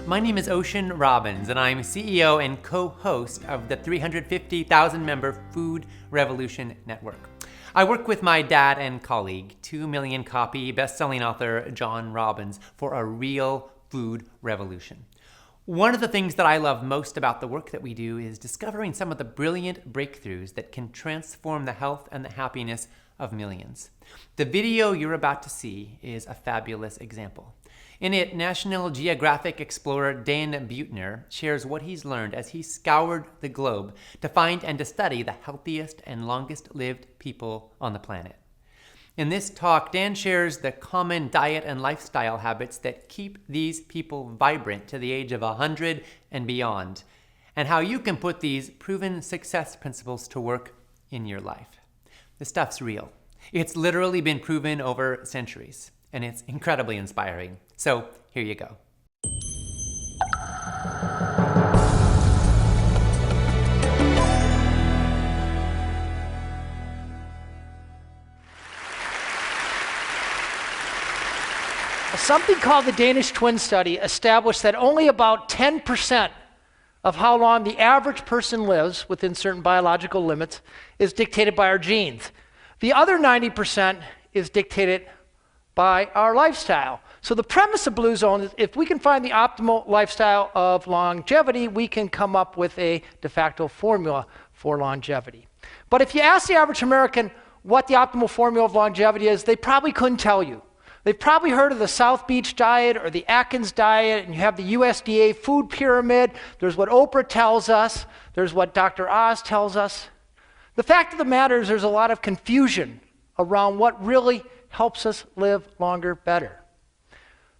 My name is Ocean Robbins, and I'm CEO and co-host of the 350,000-member Food Revolution Network. I work with my dad and colleague, 2 million copy best-selling author John Robbins, for a real food revolution. One of the things that I love most about the work that we do is discovering some of the brilliant breakthroughs that can transform the health and the happiness of millions. The video you're about to see is a fabulous example. In it, National Geographic explorer Dan Buettner shares what he's learned as he scoured the globe to find and to study the healthiest and longest-lived people on the planet. In this talk, Dan shares the common diet and lifestyle habits that keep these people vibrant to the age of 100 and beyond, and how you can put these proven success principles to work in your life. This stuff's real. It's literally been proven over centuries, and it's incredibly inspiring. So here you go. Something called the Danish Twin Study established that only about 10% of how long the average person lives within certain biological limits is dictated by our genes. The other 90% is dictated by our lifestyle. So the premise of Blue Zone is if we can find the optimal lifestyle of longevity, we can come up with a de facto formula for longevity. But if you ask the average American what the optimal formula of longevity is, they probably couldn't tell you. They've probably heard of the South Beach diet or the Atkins diet, and you have the USDA food pyramid. There's what Oprah tells us. There's what Dr. Oz tells us. The fact of the matter is there's a lot of confusion around what really helps us live longer, better.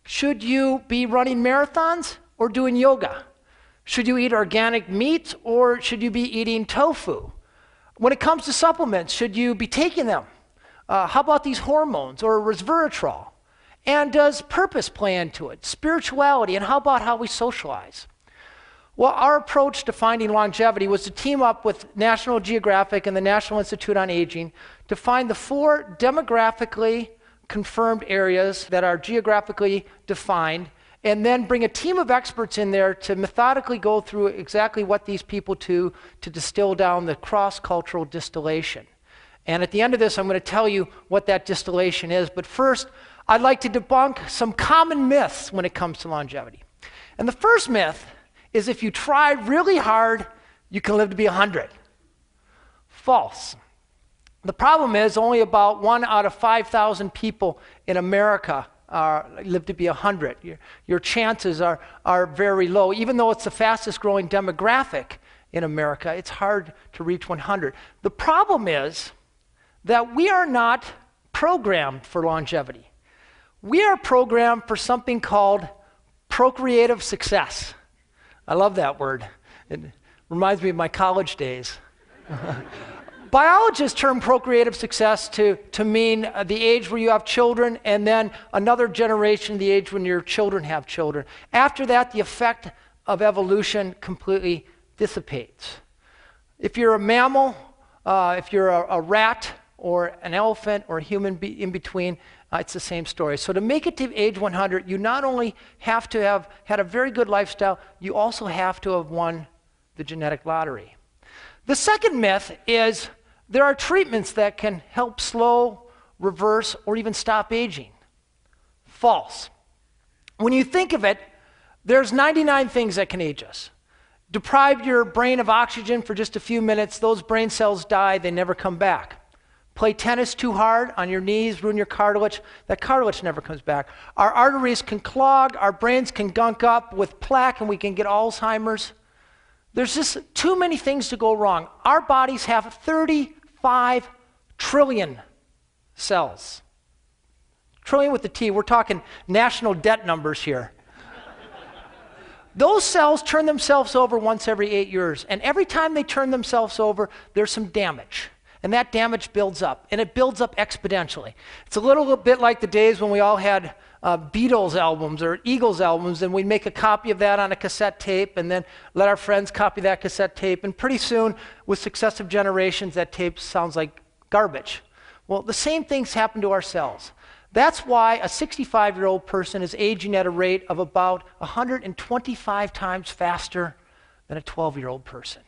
Should you be running marathons or doing yoga? Should you eat organic meat or should you be eating tofu? When it comes to supplements, should you be taking them? How about these hormones or resveratrol? And does purpose play into it? Spirituality, and how about how we socialize? Well, our approach to finding longevity was to team up with National Geographic and the National Institute on Aging to find the 4 demographically confirmed areas that are geographically defined, and then bring a team of experts in there to methodically go through exactly what these people do to distill down the cross-cultural distillation. And at the end of this, I'm going to tell you what that distillation is. But first, I'd like to debunk some common myths when it comes to longevity. And the first myth is if you try really hard, you can live to be 100. False. The problem is only about 1 out of 5,000 people in America live to be 100. Your chances are very low. Even though it's the fastest growing demographic in America, it's hard to reach 100. The problem is that we are not programmed for longevity. We are programmed for something called procreative success. I love that word. It reminds me of my college days. Biologists term procreative success to mean the age where you have children and then another generation, the age when your children have children. After that, the effect of evolution completely dissipates. If you're a mammal, if you're a rat or an elephant or a human in between, it's the same story. So to make it to age 100, you not only have to have had a very good lifestyle, you also have to have won the genetic lottery. The second myth is there are treatments that can help slow, reverse, or even stop aging. False. When you think of it, there's 99 things that can age us. Deprive your brain of oxygen for just a few minutes, those brain cells die, they never come back. Play tennis too hard on your knees, ruin your cartilage. That cartilage never comes back. Our arteries can clog, our brains can gunk up with plaque, and we can get Alzheimer's. There's just too many things to go wrong. Our bodies have 35 trillion cells. Trillion with a T. We're talking national debt numbers here. Those cells turn themselves over once every 8 years, and every time they turn themselves over, there's some damage. And that damage builds up, and it builds up exponentially. It's a little bit like the days when we all had Beatles albums or Eagles albums, and we'd make a copy of that on a cassette tape and then let our friends copy that cassette tape. And pretty soon, with successive generations, that tape sounds like garbage. Well, the same things happen to our cells. That's why a 65-year-old person is aging at a rate of about 125 times faster than a 12-year-old person.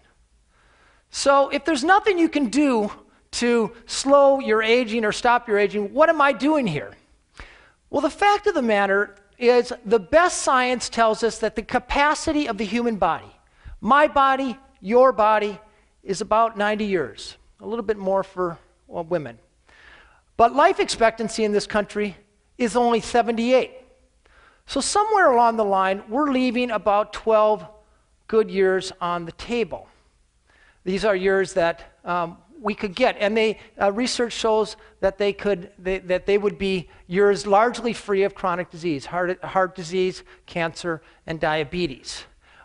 So if there's nothing you can do to slow your aging or stop your aging, what am I doing here? Well, the fact of the matter is the best science tells us that the capacity of the human body, my body, your body, is about 90 years, a little bit more for women. But life expectancy in this country is only 78. So somewhere along the line, we're leaving about 12 good years on the table. These are years that we could get, and research shows that they would be years largely free of chronic disease, heart disease, cancer, and diabetes.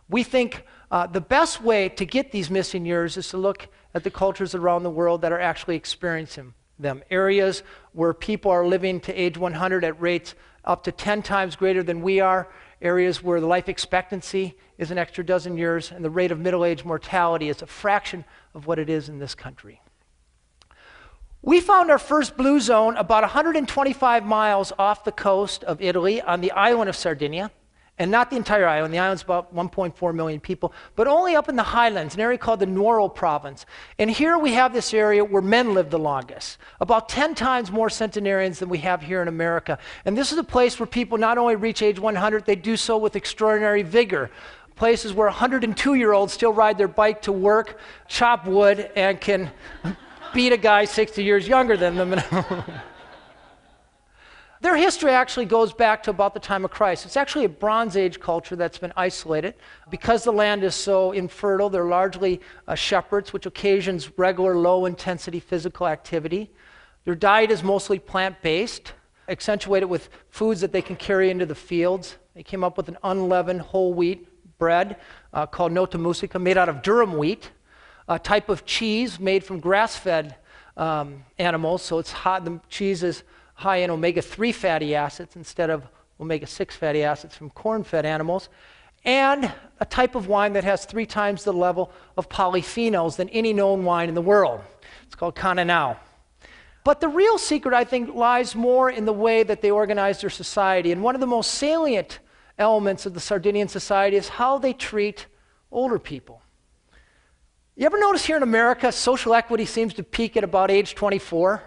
We think the best way to get these missing years is to look at the cultures around the world that are actually experiencing them. Areas where people are living to age 100 at rates up to 10 times greater than we are. Areas where the life expectancy is an extra dozen years and the rate of middle-age mortality is a fraction of what it is in this country. We found our first blue zone about 125 miles off the coast of Italy on the island of Sardinia, and not the entire island. The island's about 1.4 million people, but only up in the highlands, an area called the Nuoro province. And here we have this area where men live the longest, about 10 times more centenarians than we have here in America. And this is a place where people not only reach age 100, they do so with extraordinary vigor. Places where 102-year-olds still ride their bike to work, chop wood, and can beat a guy 60 years younger than them. Their history actually goes back to about the time of Christ. It's actually a Bronze Age culture that's been isolated. Because the land is so infertile, they're largely shepherds, which occasions regular low-intensity physical activity. Their diet is mostly plant-based, accentuated with foods that they can carry into the fields. They came up with an unleavened whole wheat bread called nota musica, made out of durum wheat, a type of cheese made from grass-fed animals, so it's hot. The cheese is high in omega-3 fatty acids instead of omega-6 fatty acids from corn-fed animals, and a type of wine that has 3 times the level of polyphenols than any known wine in the world. It's called Cananao. But the real secret, I think, lies more in the way that they organize their society. And one of the most salient elements of the Sardinian society is how they treat older people. You ever notice here in America, social equity seems to peak at about age 24?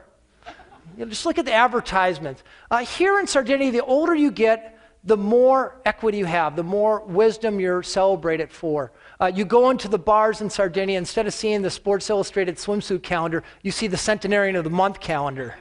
Just look at the advertisements. Here in Sardinia, the older you get, the more equity you have, the more wisdom you're celebrated for. You go into the bars in Sardinia, instead of seeing the Sports Illustrated swimsuit calendar, you see the Centenarian of the Month calendar.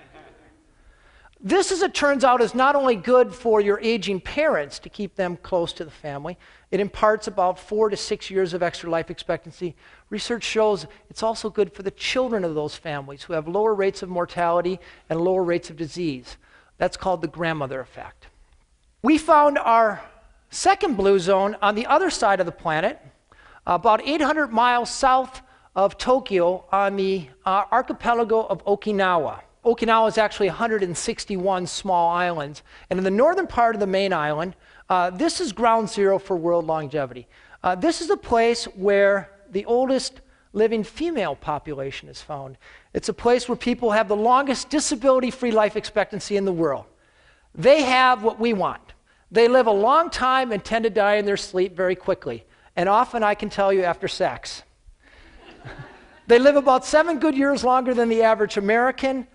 This, as it turns out, is not only good for your aging parents to keep them close to the family. It imparts about 4 to 6 years of extra life expectancy. Research shows it's also good for the children of those families who have lower rates of mortality and lower rates of disease. That's called the grandmother effect. We found our second blue zone on the other side of the planet, about 800 miles south of Tokyo on the archipelago of Okinawa. Okinawa is actually 161 small islands. And in the northern part of the main island, this is ground zero for world longevity. This is a place where the oldest living female population is found. It's a place where people have the longest disability-free life expectancy in the world. They have what we want. They live a long time and tend to die in their sleep very quickly. And often, I can tell you, after sex. They live about 7 good years longer than the average American,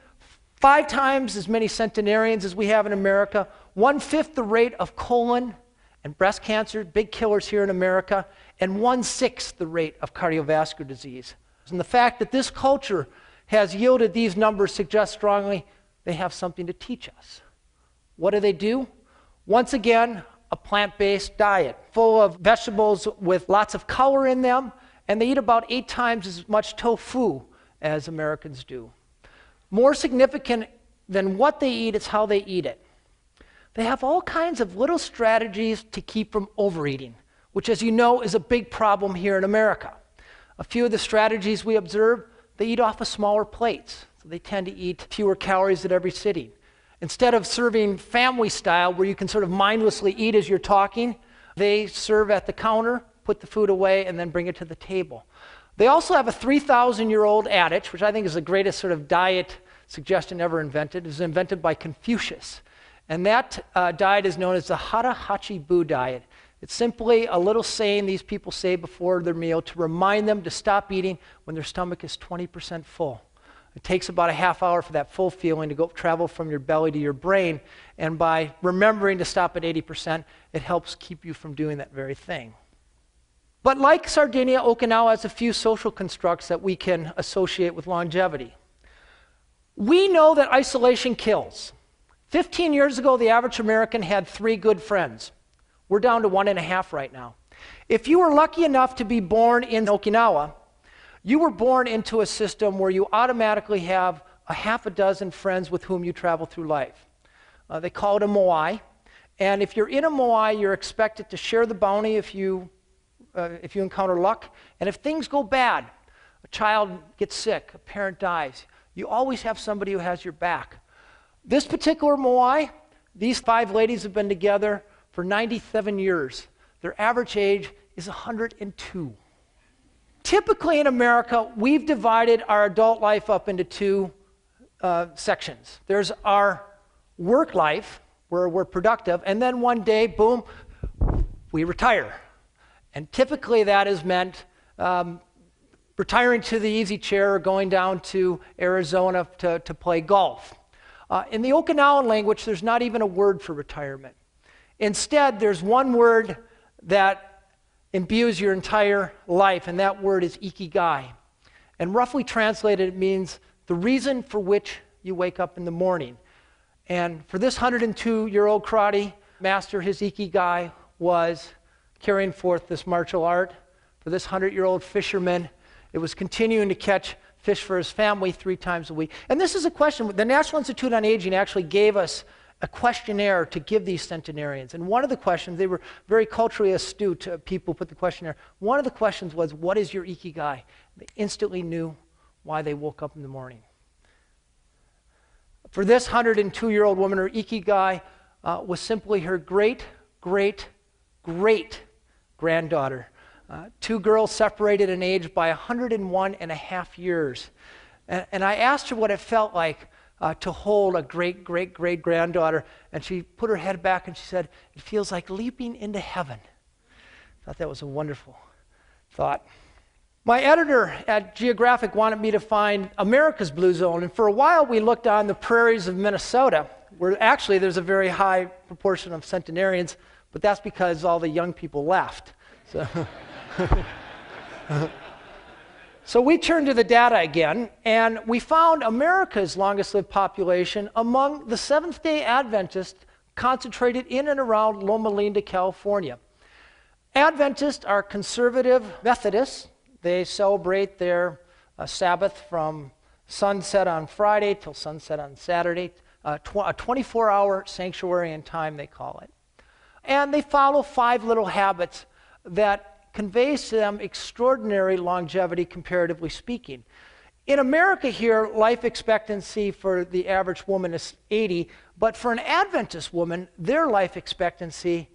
5 times as many centenarians as we have in America, 1/5 the rate of colon and breast cancer, big killers here in America, and 1/6 the rate of cardiovascular disease. And the fact that this culture has yielded these numbers suggests strongly they have something to teach us. What do? Once again, a plant-based diet full of vegetables with lots of color in them, and they eat about 8 times as much tofu as Americans do. More significant than what they eat is how they eat it. They have all kinds of little strategies to keep from overeating, which, as you know, is a big problem here in America. A few of the strategies we observe, they eat off of smaller plates. So they tend to eat fewer calories at every sitting. Instead of serving family style, where you can sort of mindlessly eat as you're talking, they serve at the counter, put the food away, and then bring it to the table. They also have a 3,000-year-old adage, which I think is the greatest sort of diet suggestion ever invented. It was invented by Confucius. And that diet is known as the Hara Hachi Bu diet. It's simply a little saying these people say before their meal to remind them to stop eating when their stomach is 20% full. It takes about a half hour for that full feeling to travel from your belly to your brain, and by remembering to stop at 80%, it helps keep you from doing that very thing. But like Sardinia, Okinawa has a few social constructs that we can associate with longevity. We know that isolation kills. 15 years ago, the average American had 3 good friends. We're down to 1.5 right now. If you were lucky enough to be born in Okinawa, you were born into a system where you automatically have a half a dozen friends with whom you travel through life. They call it a moai. And if you're in a moai, you're expected to share the bounty if you encounter luck. And if things go bad, a child gets sick, a parent dies, you always have somebody who has your back. This particular moai, these 5 ladies have been together for 97 years. Their average age is 102. Typically in America, we've divided our adult life up into 2 sections. There's our work life, where we're productive, and then one day, boom, we retire. And typically that is meant retiring to the easy chair or going down to Arizona to play golf. In the Okinawan language, there's not even a word for retirement. Instead, there's one word that imbues your entire life, and that word is ikigai. And roughly translated, it means the reason for which you wake up in the morning. And for this 102-year-old karate master, his ikigai was carrying forth this martial art. For this 100-year-old fisherman, it was continuing to catch fish for his family 3 times a week. And this is a question. The National Institute on Aging actually gave us a questionnaire to give these centenarians. And one of the questions, they were very culturally astute people who put the questionnaire. One of the questions was, what is your ikigai? They instantly knew why they woke up in the morning. For this 102-year-old woman, her ikigai was simply her great-great-great-granddaughter. 2 girls separated in age by 101.5 years. And I asked her what it felt like to hold a great-great-great-granddaughter, and she put her head back and she said, it feels like leaping into heaven. I thought that was a wonderful thought. My editor at Geographic wanted me to find America's blue zone, and for a while we looked on the prairies of Minnesota, where actually there's a very high proportion of centenarians, but that's because all the young people left. So we turned to the data again, and we found America's longest lived population among the Seventh-day Adventists concentrated in and around Loma Linda, California. Adventists are conservative Methodists. They celebrate their Sabbath from sunset on Friday till sunset on Saturday, a 24-hour sanctuary in time, they call it. And they follow 5 little habits that conveys to them extraordinary longevity, comparatively speaking. In America here, life expectancy for the average woman is 80, but for an Adventist woman, their life expectancy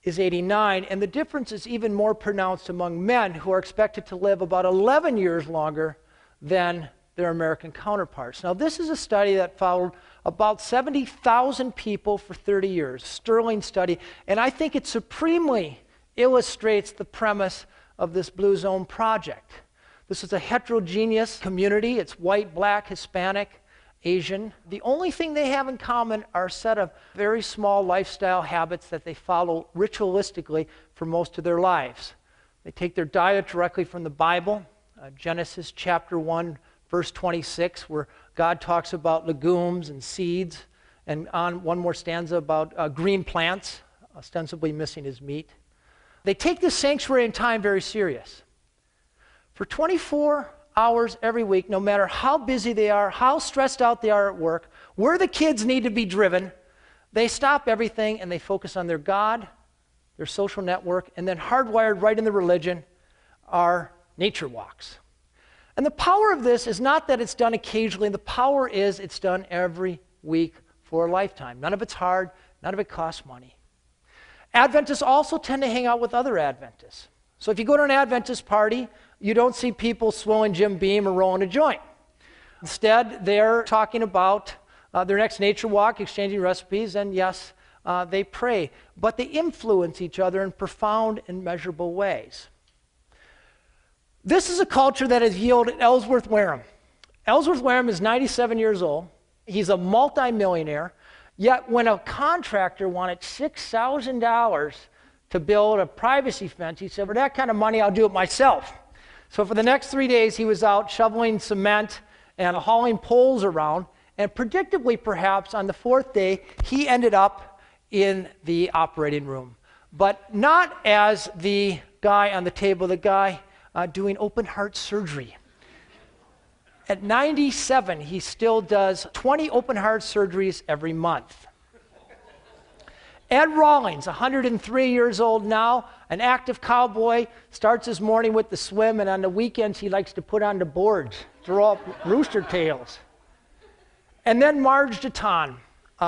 is 89, and the difference is even more pronounced among men, who are expected to live about 11 years longer than their American counterparts. Now, this is a study that followed about 70,000 people for 30 years, sterling study, and I think it supremely illustrates the premise of this Blue Zone project. This is a heterogeneous community. It's white, black, Hispanic, Asian. The only thing they have in common are a set of very small lifestyle habits that they follow ritualistically for most of their lives. They take their diet directly from the Bible, Genesis chapter 1, verse 26, where God talks about legumes and seeds, and on one more stanza about green plants, ostensibly missing his meat. They take this sanctuary in time very serious. For 24 hours every week, no matter how busy they are, how stressed out they are at work, where the kids need to be driven, they stop everything and they focus on their God, their social network, and then hardwired right in the religion are nature walks. And the power of this is not that it's done occasionally. The power is it's done every week for a lifetime. None of it's hard. None of it costs money. Adventists also tend to hang out with other Adventists. So if you go to an Adventist party, you don't see people swilling Jim Beam or rolling a joint. Instead, they're talking about their next nature walk, exchanging recipes, and yes, they pray. But they influence each other in profound and measurable ways. This is a culture that has yielded Ellsworth Wareham. Ellsworth Wareham is 97 years old. He's a multimillionaire. Yet when a contractor wanted $6,000 to build a privacy fence, he said, for that kind of money, I'll do it myself. So for the next 3 days, he was out shoveling cement and hauling poles around. And predictably, perhaps, on the fourth day, he ended up in the operating room. But not as the guy on the table, the guy doing open heart surgery. At 97, he still does 20 open heart surgeries every month. Ed Rawlings, 103 years old now, an active cowboy, starts his morning with the swim, and on the weekends he likes to put on the boards, throw up rooster tails. And then Marge Deton.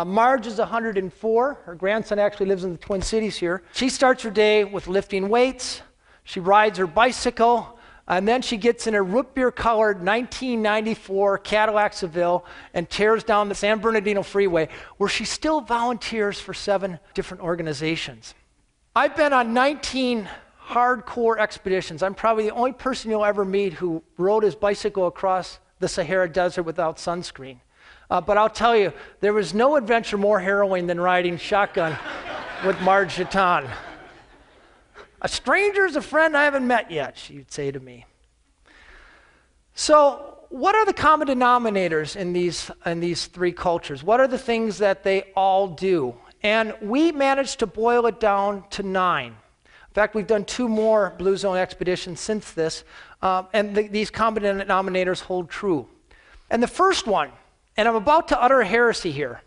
Marge is 104. Her grandson actually lives in the Twin Cities here. She starts her day with lifting weights. She rides her bicycle. And then she gets in a root beer-colored 1994 Cadillac Seville and tears down the San Bernardino Freeway, where she still volunteers for 7 different organizations. I've been on 19 hardcore expeditions. I'm probably the only person you'll ever meet who rode his bicycle across the Sahara Desert without sunscreen. But I'll tell you, there was no adventure more harrowing than riding shotgun with Marge Deton. A stranger is a friend I haven't met yet, she would say to me. So what are the common denominators in these 3 cultures? What are the things that they all do? And we managed to boil it down to 9. In fact, we've done 2 more Blue Zone expeditions since this, and these common denominators hold true. And the first one, and I'm about to utter a heresy here,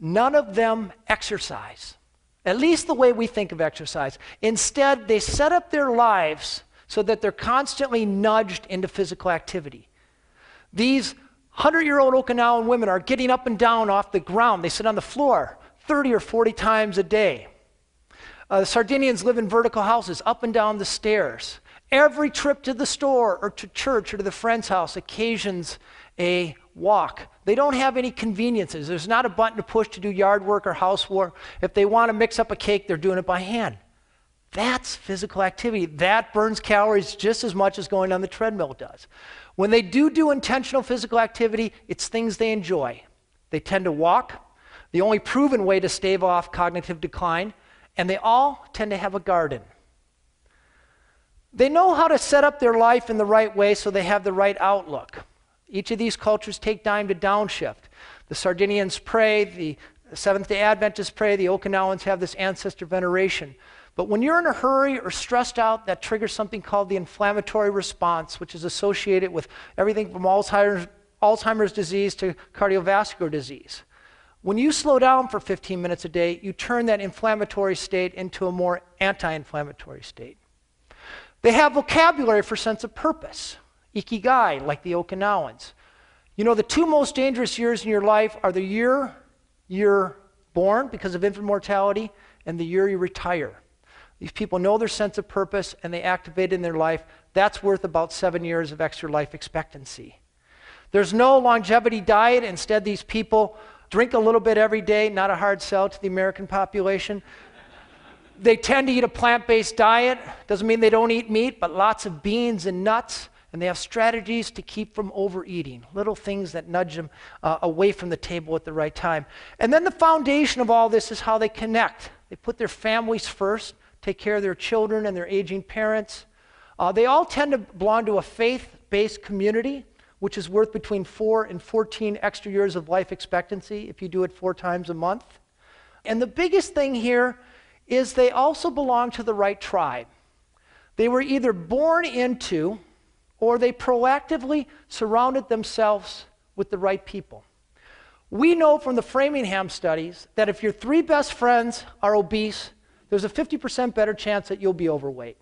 none of them exercise. At least the way we think of exercise. Instead, they set up their lives so that they're constantly nudged into physical activity. These 100-year-old Okinawan women are getting up and down off the ground. They sit on the floor 30 or 40 times a day. The Sardinians live in vertical houses, up and down the stairs. Every trip to the store or to church or to the friend's house occasions a walk. They don't have any conveniences. There's not a button to push to do yard work or housework. If they want to mix up a cake, they're doing it by hand. That's physical activity. That burns calories just as much as going on the treadmill does. When they do intentional physical activity, it's things they enjoy. They tend to walk, the only proven way to stave off cognitive decline, and they all tend to have a garden. They know how to set up their life in the right way so they have the right outlook. Each of these cultures take time to downshift. The Sardinians pray, the Seventh-day Adventists pray, the Okinawans have this ancestor veneration. But when you're in a hurry or stressed out, that triggers something called the inflammatory response, which is associated with everything from Alzheimer's disease to cardiovascular disease. When you slow down for 15 minutes a day, you turn that inflammatory state into a more anti-inflammatory state. They have vocabulary for sense of purpose. Ikigai, like the Okinawans. You know, the 2 most dangerous years in your life are the year you're born because of infant mortality and the year you retire. These people know their sense of purpose and they activate it in their life. That's worth about 7 years of extra life expectancy. There's no longevity diet. Instead, these people drink a little bit every day, not a hard sell to the American population. They tend to eat a plant-based diet. Doesn't mean they don't eat meat, but lots of beans and nuts. And they have strategies to keep from overeating, little things that nudge them away from the table at the right time. And then the foundation of all this is how they connect. They put their families first, take care of their children and their aging parents. They all tend to belong to a faith-based community, which is worth between 4 and 14 extra years of life expectancy if you do it 4 times a month. And the biggest thing here is they also belong to the right tribe. They were either born into or they proactively surrounded themselves with the right people. We know from the Framingham studies that if your 3 best friends are obese, there's a 50% better chance that you'll be overweight.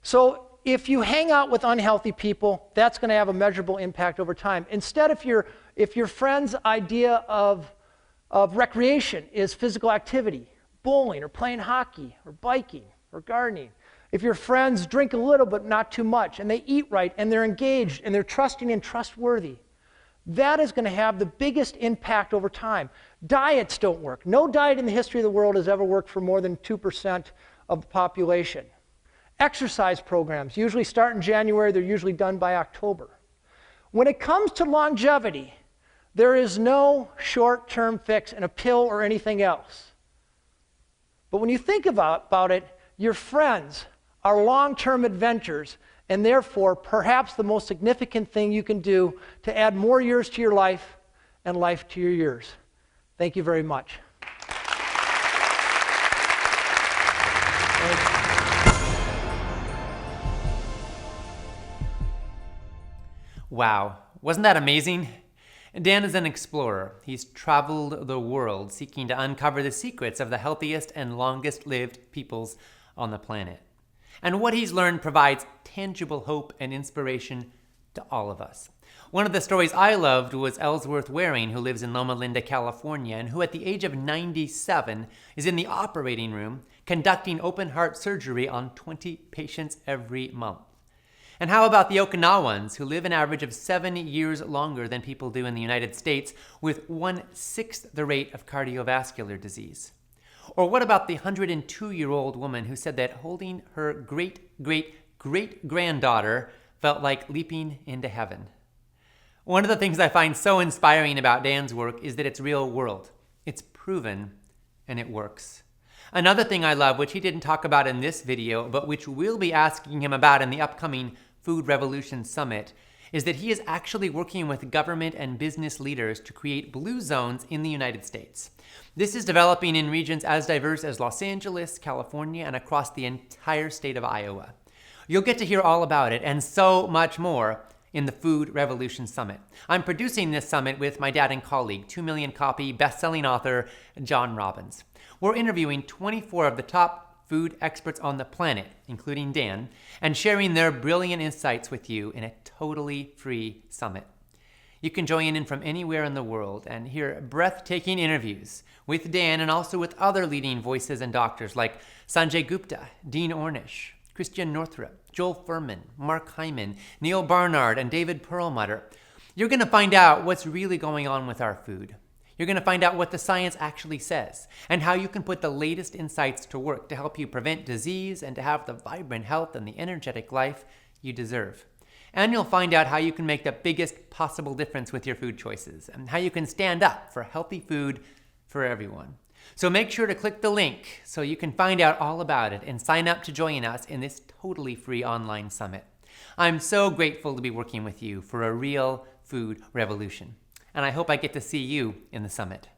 So if you hang out with unhealthy people, that's going to have a measurable impact over time. Instead, if your friend's idea of recreation is physical activity, bowling or playing hockey or biking or gardening, if your friends drink a little but not too much, and they eat right, and they're engaged, and they're trusting and trustworthy, that is going to have the biggest impact over time. Diets don't work. No diet in the history of the world has ever worked for more than 2% of the population. Exercise programs usually start in January. They're usually done by October. When it comes to longevity, there is no short-term fix in a pill or anything else. But when you think about it, your friends are long-term adventures, and therefore perhaps the most significant thing you can do to add more years to your life and life to your years. Thank you very much. Wow, wasn't that amazing? Dan is an explorer. He's traveled the world seeking to uncover the secrets of the healthiest and longest-lived peoples on the planet. And what he's learned provides tangible hope and inspiration to all of us. One of the stories I loved was Ellsworth Waring, who lives in Loma Linda, California, and who at the age of 97 is in the operating room conducting open-heart surgery on 20 patients every month. And how about the Okinawans, who live an average of 7 years longer than people do in the United States, with 1/6 the rate of cardiovascular disease? Or what about the 102-year-old woman who said that holding her great-great-great-granddaughter felt like leaping into heaven? One of the things I find so inspiring about Dan's work is that it's real world. It's proven, and it works. Another thing I love, which he didn't talk about in this video, but which we'll be asking him about in the upcoming Food Revolution Summit, is that he is actually working with government and business leaders to create blue zones in the United States. This is developing in regions as diverse as Los Angeles, California, and across the entire state of Iowa. You'll get to hear all about it and so much more in the Food Revolution Summit. I'm producing this summit with my dad and colleague, 2 million copy best-selling author John Robbins. We're interviewing 24 of the top food experts on the planet, including Dan, and sharing their brilliant insights with you in a totally free summit. You can join in from anywhere in the world and hear breathtaking interviews with Dan and also with other leading voices and doctors like Sanjay Gupta, Dean Ornish, Christian Northrup, Joel Furman, Mark Hyman, Neil Barnard, and David Perlmutter. You're going to find out what's really going on with our food. You're going to find out what the science actually says and how you can put the latest insights to work to help you prevent disease and to have the vibrant health and the energetic life you deserve. And you'll find out how you can make the biggest possible difference with your food choices and how you can stand up for healthy food for everyone. So make sure to click the link so you can find out all about it and sign up to join us in this totally free online summit. I'm so grateful to be working with you for a real food revolution. And I hope I get to see you in the summit.